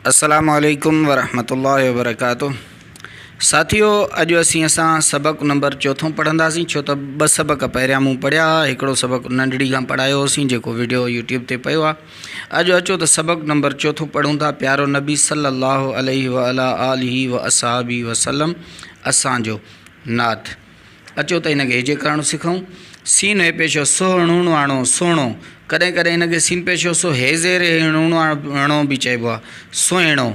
अस्सलामु अलैकुम वरहमतुल्लाहि वबरकातुहू। साथियों, अॼु असां सबक नंबर चौथों पढ़ंदासीं, छो त ॿ सबक पहिरियां मूं पढ़िया। हिकिड़ो सबक नंढड़ी खां पढ़ायो होसीं जेको वीडियो यूट्यूब ते पियो आहे। अॼु अचो त सबक नंबर चौथों पढ़ूं था। प्यारो नबी सल्लल्लाहु अलैहि व अला आलिहि व असहाबी वसल्लम असांजो नात। अचो त हिनखे हिजे करणु सिखूं। सीन हे पेशो सोहणुणवाणो सोणो, कॾहिं कॾहिं हिनखे सीन पेशो सो हेज़ेर हेणुणवाणो बि चइबो आहे, सुहिणो।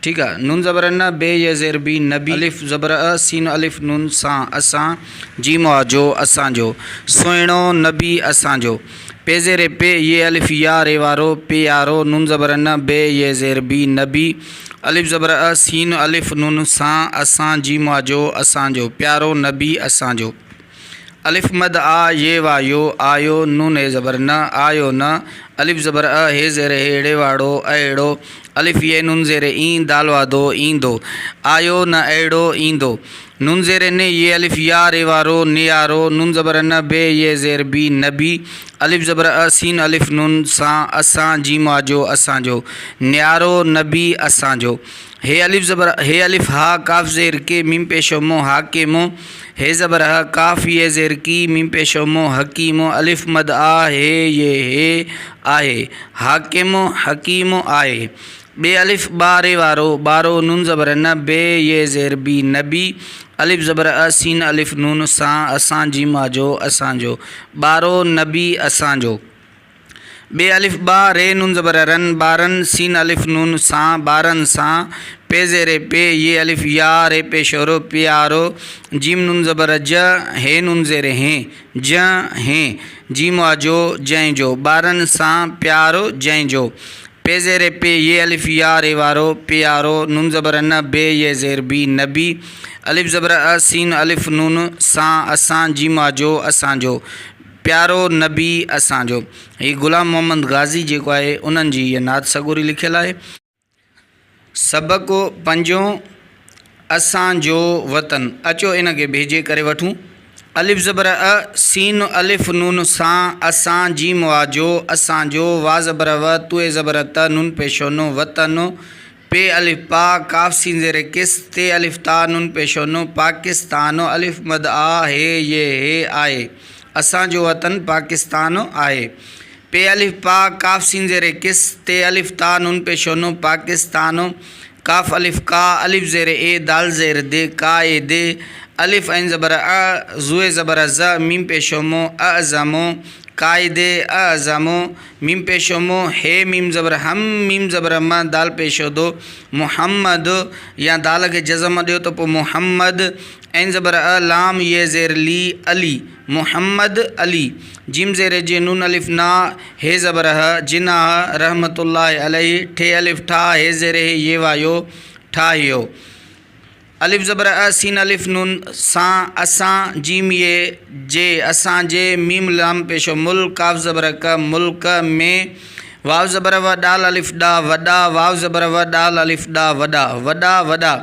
ठीक है। नून ज़बर न, बे ये ज़ेर बी, नबी, अलिफ ज़बर अ, सीन अलिफ नून सां असां, जीम जो असांजो, सुहिणो नबी असांजो। पे ज़ेर पे, ये अलिफ या रे वारो, पे यारो, नून ज़बर न, बे ये ज़ेर बी, नबी, अलिफ ज़बर अ, सीन अलिफ नून सां असां, जीम जो असांजो, प्यारो नबी असांजो। अलिफ मद आ, ये वायो, आयो, नून ए ज़बर न, आयो न, अलिफ ज़बर अ, हे ज़ेर हेड़े वाड़ो, अहिड़ो, अलिफ ये नून ज़ेर ई, दाल वादो, ईंदो, आयो न अहिड़ो ईंदो, नून ज़ेर ने, ये अलिफ या रे वारो, नियारो, नून ज़बर न, बे ये ज़ेर बी, नबी, अलिफ ज़बर अ, सीन अलिफ नून सां असां, जीम जो असांजो, न्यारो नबी असांजो। हे अलिफ ज़बर, हे अलिफ हा, काफ ज़ेर के, मीम पेशो मो, हा के मो, हे ज़बर ह, काफ ये ज़ेर की, मीम पेशो मो, हकीमो, अलिफ मद आ, हे आहे, हाकिमो हकीमो आहे। बे अलिफ बारे वारो, बारो, नून ज़बर न, बे ये ज़ेर बी, नबी, अलिफ ज़बर अ, सीन अलिफ नून सां असां, जीमा जो असांजो, बारो नबी असांजो। बे अलिफ बा, रे नून ज़बर रन, बारन, सीन अलिफ नून सां, बारन सां, पे ज़ेरे पे, ये अलिफ या रे पे शोरो, प्यारो, जीम नून ज़बर ज, हे नून ज़ेरे हैं, ज हैं, जीम जो जंहिंजो, बारन सां, प्यारो जंहिंजो। पे ज़ेरे पे, ये अलिफ या रे वारो, प्यारो, नून ज़बर न, बे ये ज़ेर बी, नबी, अलिफ ज़बर अ, सीन अलिफ नून सां असां, जीमा जो असांजो, प्यारो नबी असांजो। ही गुलाम मोहम्मद गाज़ी जेको आहे उन्हनि जी इहा नात सगोरी लिखियलु आहे। सबक पंजो, असांजो वतन। अचो इनखे भेजे करे वठूं। अलिफ ज़बर अ, सीन अलिफ नून सां असां, जीम वाजो असांजो, वा ज़बर व, तुए ज़बर त, नून पेशो नो, वतन। पे अलिफ पा, काफ सीन ज़ेर किस, ते अलिफ ता, नून पेशो नो, पाकिस्तान, अलिफ मद आ, हे आहे, असांजो वतन पाकिस्तान आहे। पे अलिफ पा, काफ सीन ज़ेर किस, ते अलिफ ता, नून पेशो नो, पाकिस्तान, काफ अलिफ का, अलिफ ज़ेर ए, दाल ज़ेर दे, का ए दे, अलिफ ऐन ज़बर अ, ज़ुए ज़बर ज़, मीम पेशो मो, अज़मो, कायदे अज़मो, मीम पेशो मो, हे मीम ज़बर हम, मीम ज़बर म, दाल पेशो दो, मुहम्मद, या दाल के जज़म ॾियो त पोइ मुहम्मद, ऐन ज़बर अ, लाम ये ज़ेर ली, अली, मुहम्मद अली, जीम ज़ेर जे, नून अलिफ ना, हे ज़बर ह, जिना रहमतुल्लाहि अलैहि, ठे अलिफ ठा, हे ज़ेर हे, ये वायो, ठाहियो। अलिफ ज़बर अ, सीन अलिफ नून सां असां, जीम ये जे असांजे, मीम लाम पेशो मुल, काफ ज़बर क, मुल्क में, वाव ज़बर व, डाल अलिफ डा, वॾा, वाव ज़बर व, डाल अलिफ डा, वॾा, वॾा वॾा,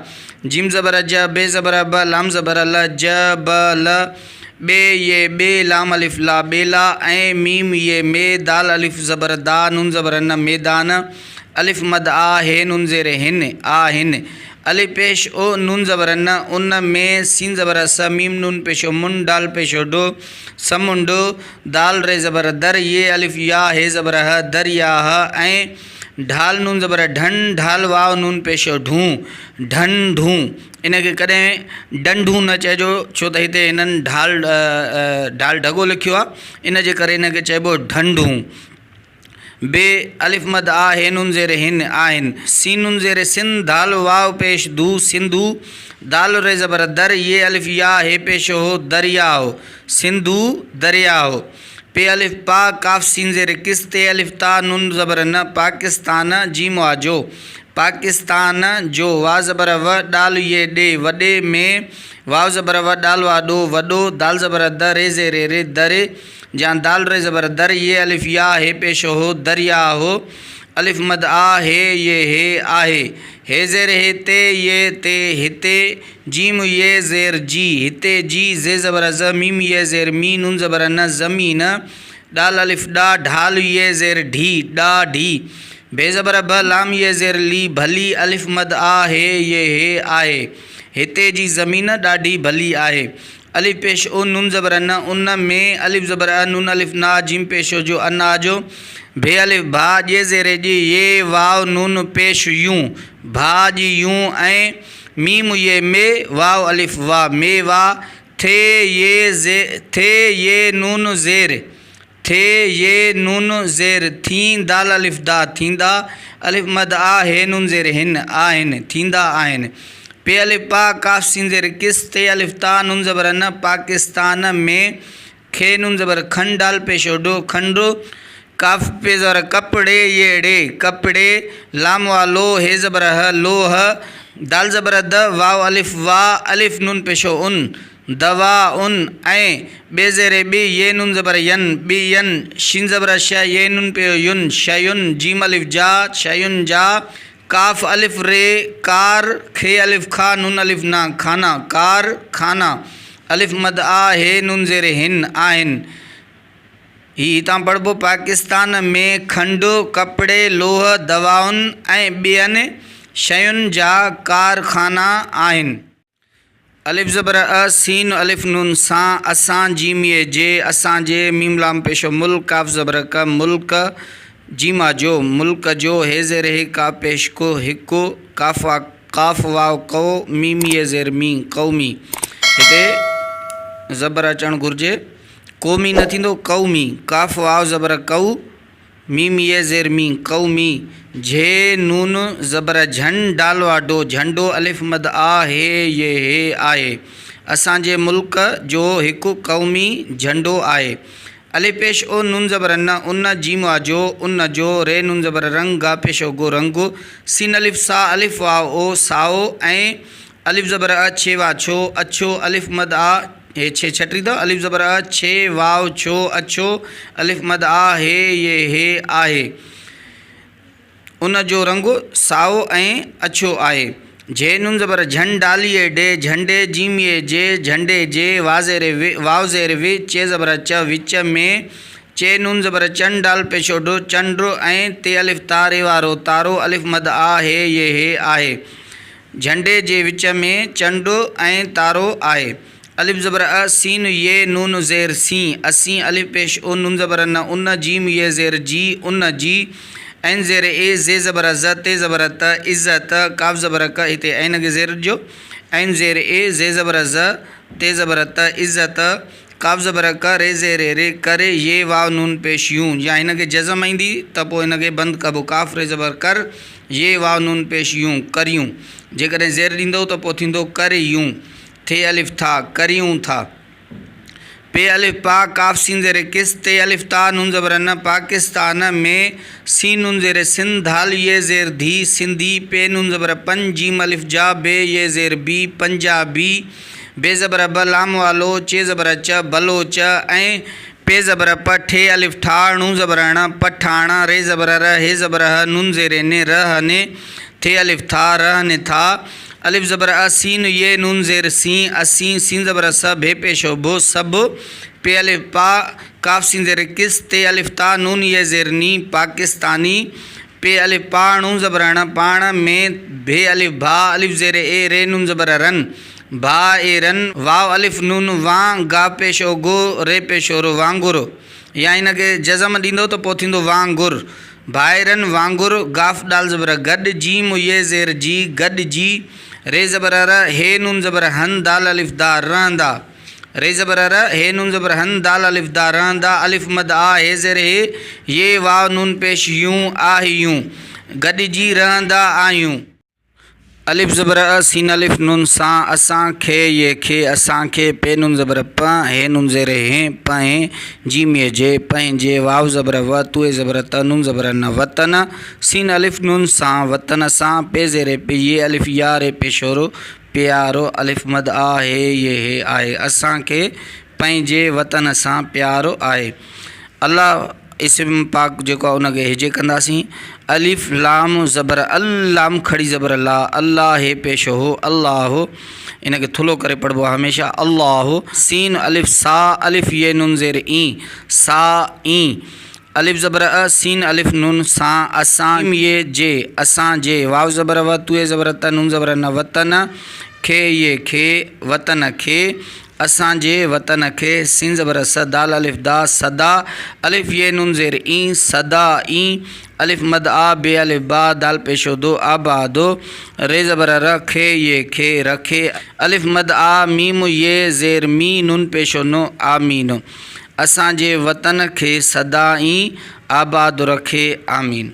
जीम ज़बर ज, बे ज़बर ब, लाम ज़बर ल, ज ब ल, बे ये बे, लाम अलिफ ला, बेला, ऐं मीम ये में, दाल अलिफ ज़बर दा, नून ज़बर न, मैदान, अलिफ मद आ, हे नून ज़ेर हिन, आ हिन, अलिफ पेश ओ, नून ज़बर न, उन में, सीन ज़बर स, मीम नून पेशो मुन, डाल पेशो डो, समुंडो, दाल रे ज़बर दर, ये अलिफ या, हे ज़बर ह, दरिया ह, ऐं ढाल नून ज़बर ढन, ढाल वाव नून पेशो ढूं, ढन ढूं। इनखे कॾहिं डंडू न चइजो, छो त हिते हिननि ढाल ढगो लिखियो आहे, इन जे करे इनखे चइबो ढंढूं। बे अलिफ मद आ, हे नून ज़ेर हिन, आहिन, सीन नून ज़ेर सिन, दाल वाव पेश दू, सिंधु, दाल रे ज़बर दर, ये अलिफ या, हे पेशो हो, दरियाओ, सिंधु दरियाओ। पे अलिफ पा, काफ सीन ज़ेर किस, ते अलिफ ता, नून ज़बर न, पाकिस्तान, जीम वाजो, पाकिस्तान जो, वा ज़बर व, डाल ये डे, वॾे में, वाव ज़बर व, डाल वाडो, वॾो, दाल ज़बर द, रे ज़ेर रे, दरे, जहाँ दाल रे ज़बर दर, ये अलिफ या, हे पेशो हो, दरिया हो, अलिफ मद आ, हे आहे, हे ज़ेर हे ते, ये ते, हिते, जीम ये ज़ेर जी, हिते जी, ज़े ज़बर ज़, मीम ये ज़ेर मी, नून ज़बर न, ज़मीन, डाल अलिफ डा, ढाल ये ज़ेर ढी, डा ढी, बे ज़बर ब लाम ये ज़ेर ली भली अलिफ मद आ हे ये हे आहे हिते जी ज़मीन ॾाढी भली आहे। अलिफ पेश ओ नून ज़बर न उन में अलिफ ज़बर अ नून अलिफ ना जिम पेशो जो अनाजो भे अलिफ भा जे ज़ेरे जी ये वाव नून पेश यूं भा जी यूं ऐं मीम ये में वाव अलिफ वा में वा थे ये नून ज़ेर थे ये नून ज़ेर थी दाल अलिफ दा थींदा अलिफ मद आ हे नून ज़ेर हिन आहिनि थींदा आहिनि। पे अलिफ पा काफ सीन ज़ेर किस ते अलिफ ता नून ज़बर न पाकिस्तान में खे नून ज़बर खन डाल पेशो डो खंडो काफ पे ज़बर कपड़े ये डे कपड़े लाम वालो हे ज़बर ह लो ह दाल ज़बर द वाव अलिफ वा अलिफ नून पेशो उन दवा उन ऐं बे ज़ेरे बी ये नून ज़बर यन बी यन शिन ज़बर श ये नून पे युन शयुन जीम अलिफ जा शयुन जा काफ अलिफ रे कार खे अलिफ खा नून अलिफ ना खाना कार खाना अलिफ मद आ हे नून ज़ेरे हिन आहिन। ही हितां पढ़बो पाकिस्तान में खंडो कपड़े लोह दवाउन ऐं ॿियनि शयुनि जा कारखाना आहिनि। अलिफ ज़बर अ सीन अलिफ नून सां असां जीम ये जे असांजे मीम लाम पेशो मुल्क काफ ज़बर क मुल्क जीमा जो मुल्क जो हे ज़ेर हे का पेश को हिकु काफ वाव को मीम ये ज़ेर मी कौमी हिते ज़बर अचणु घुरिजे क़ौमी न थींदो क़ौमी काफ वाव ज़बर कऊ मीम ये ज़ेर मी कौमी झे नून ज़बर झन डाल वाडो झंडो अलिफ मद आ हे ये हे आहे असांजे मुल्क जो हिकु क़ौमी झंडो आहे। अलिफ पेश ओ नून ज़बर न उन जीम वाजो उन जो रे नून ज़बर रंग गा पेश ओ गो रंगु सीन अलिफ सा अलिफ वाव ओ साओ ऐं अलिफ ज़बर अ छे वा छो अच्छो अलिफ मद आ हे छे छटी दो अलिफ ज़बर अ छे वाव छो अच्छो अलिफ मद आ हे ये हे आहे उन जो रंग साओ ऐं अच्छो आहे। जे नून ज़बर झन डालिए डे झंडे जीम ये जे झंडे जे वाज़ेरे वाव ज़ेर वे चे ज़बर च विच में चे नून ज़बर चन डाल पेशो डो चंड्रो ऐं ते अलिफ तारे वारो तारो अलिफ मद आ हे ये हे आहे झंडे जे विच में चंडो ऐं तारो आहे। अलिफ ज़बर अ सीन ये नून ज़ेर सी असी अलिफ पेश ओ नून ज़बर न उन जीम ये ज़ेर जी उन जी ऐन ज़ेर ए ज़े ज़बर ज़ ते ज़बर त इज़्ज़त काफ ज़बर क हिते ऐन खे ज़ेर जो ऐन ज़ेर ए ज़े ज़बर ज़ ते ज़बर त इज़्ज़त काफ ज़बर क रे ज़ेर रे करे ये वाव नून पेश यूं या हिन खे जज़म ईंदी त पोइ हिन खे बंदि कबो काफ रे ज़बर कर ये वाव नून पेश यूं करियूं जेकॾहिं ज़ेर ॾींदो त पोइ थींदो करे यूं थे अलिफ था करियूं था। पे अलिफ पा काफ सीन ज़ेर किस ते अलिफ ता नून ज़बर न पाकिस्तान में सी नून ज़ेर सिंध धाल ये ज़ेर धी सिंधी पे नून ज़बर पन जीम अलिफ जा बे ये ज़ेर बी पंजाबी बे ज़बर ब लाम वालो चे ज़बर च बलोच ऐं पे ज़बर प ठे अलिफ ठा नून ज़बर ण पठाण रे ज़बर र हे ज़बर ह नून ज़ेर ने रह ने थे अलिफ था रह ने था। अलिफ ज़बर अ सीन ये नून ज़ेर सी असी सीन ज़बर स भे पेशो भो सब पे अलिफ पा काफ सीन ज़ेर किस ते अलिफ ता नून ये ज़ेर नी पाकिस्तानी पे अलिफ पा नून ज़बर ण पाण में भे अलिफ भा अलिफ ज़ेर ए रे नून ज़बर रन भा ए रन वाव अलिफ नून वा गा पेशो गो रे पेशो रो वांगुर या हिन खे जज़म ॾींदो त पोइ थींदो वांगुर भाइरन वांगुर गाफ डाल ज़बर गॾ जीम ये ज़ेर जी गॾ जी रे ज़बर र हे नून ज़बर हन दाल अलिफ दा रहंदा रे ज़बर र हे नून ज़बर हन दाल अलिफ दा रहंदा अलिफ मद आ हे ज़ेर हे ये वाव नून पेश यूं आहियूं गॾिजी रहंदा आहियूं। अलिफ ज़बर अ सीन अलिफ नून सां असां खे ये खे असांखे पे नून ज़बर प हे नून ज़ेर हे पहें जीम ये जे पंहिंजे वाव ज़बर व तुए ज़बर त नून ज़बर न वतन सीन अलिफ नून सां वतन सां पे ज़ेर पे ये अलिफ या रे पेशोरो प्यारो अलिफ मद आ हे ये हे आहे असांखे पंहिंजे वतन सां प्यारो आहे। अल्लाह इस्म पाक जेको आहे उनखे हिजे कंदासीं अलिफ लाम ज़बर अल्लाम खड़ी ज़बर ला अल्लाह हे पेश हो अल्लाह हो इनके थुलो करे पढ़बो हमेशा अल्लाह सीन अलिफ सा अलिफ ये नून ज़ेर ई सा ई अलिफ ज़बर अ, सीन अलिफ नून सां, असां, मीम ये जे, असां जे, वाव ज़बर व, तुए ज़बर त, नून ज़बर न, वतन, खे ये खे, वतन खे, असांजे वतन खे, सिन ज़बर स, दाल अलिफ दा, सदा, अलिफ ये नून ज़ेर ई, सदा ई, अलिफ मद आ, बे अलिफ बा, दाल पेशो दो, आबादो, रे ज़बर र, खे ये खे, रखे, अलिफ मद आ, मीम ये ज़ेर मी, नून पेशो नो, आमीनो, असांजे वतन खे सदा ई आबाद रखे, आमीन।